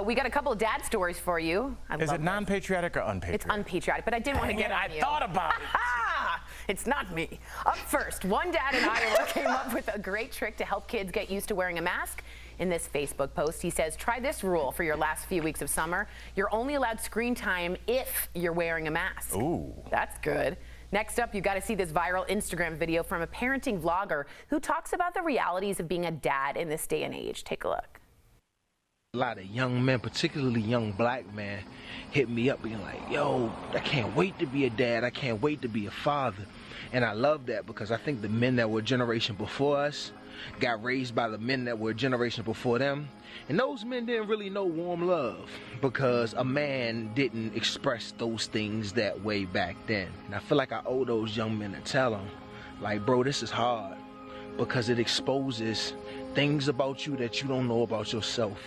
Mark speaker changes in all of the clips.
Speaker 1: We got a couple of dad stories for you.
Speaker 2: Is it non-patriotic or unpatriotic?
Speaker 1: It's unpatriotic, but I didn't want to get on you.
Speaker 2: I thought about it.
Speaker 1: It's not me. Up first, one dad in Iowa came up with a great trick to help kids get used to wearing a mask. In this Facebook post, he says, try this rule for your last few weeks of summer. You're only allowed screen time if you're wearing a mask.
Speaker 2: Ooh.
Speaker 1: That's good. Next up, you got to see this viral Instagram video from a parenting vlogger who talks about the realities of being a dad in this day and age. Take a look.
Speaker 3: A lot of young men, particularly young black men, hit me up being like, yo, I can't wait to be a dad. I can't wait to be a father. And I love that because I think the men that were a generation before us got raised by the men that were a generation before them. And those men didn't really know warm love because a man didn't express those things that way back then. And I feel like I owe those young men to tell them, like, bro, this is hard because it exposes things about you that you don't know about yourself.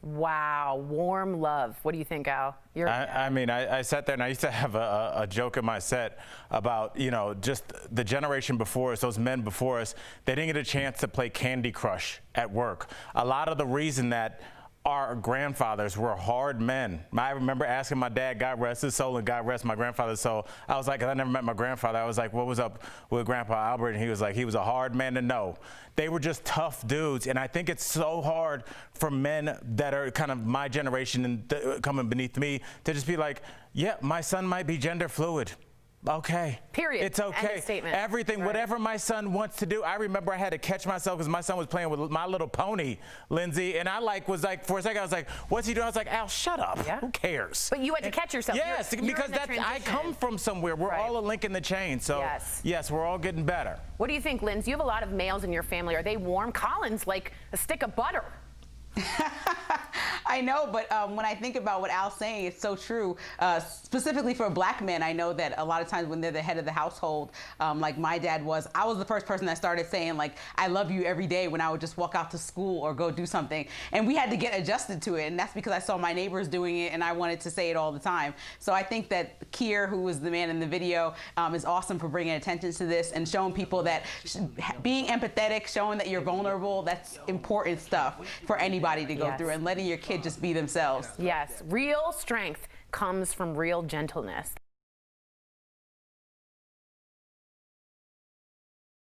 Speaker 1: Wow, warm love. What do you think, Al?
Speaker 2: I mean, I sat there and I used to have a joke in my set about, you know, just the generation before us, those men before us, they didn't get a chance to play Candy Crush at work. A lot of the reason that our grandfathers were hard men. I remember asking my dad, God rest his soul, and God rest my grandfather's soul. I was like, 'cause I never met my grandfather. I was like, what was up with Grandpa Albert? And he was like, he was a hard man to know. They were just tough dudes. And I think it's so hard for men that are kind of my generation and coming beneath me to just be like, yeah, my son might be gender fluid. Okay.
Speaker 1: Period.
Speaker 2: It's okay.
Speaker 1: End of statement.
Speaker 2: Everything,
Speaker 1: right.
Speaker 2: Whatever my son wants to do. I remember I had to catch myself because my son was playing with My Little Pony, Lindsay, and I was like, for a second, I was like, what's he doing? I was like, Al, shut up.
Speaker 1: Yeah.
Speaker 2: Who cares?
Speaker 1: But you had to catch yourself.
Speaker 2: Yes,
Speaker 1: you're
Speaker 2: because I come from somewhere. We're all a link in the chain. So yes, we're all getting better.
Speaker 1: What do you think, Lindsay? You have a lot of males in your family. Are they warm? Colin's like a stick of butter.
Speaker 4: I know, but when I think about what Al's saying, it's so true. Specifically for black men, I know that a lot of times when they're the head of the household, like my dad was, I was the first person that started saying, like, I love you every day when I would just walk out to school or go do something. And we had to get adjusted to it. And that's because I saw my neighbors doing it and I wanted to say it all the time. So I think that Kier, who was the man in the video, is awesome for bringing attention to this and showing people that being empathetic, showing that you're vulnerable, that's important stuff for anybody to go through, and letting your kid just be themselves.
Speaker 1: Yes, real strength comes from real gentleness.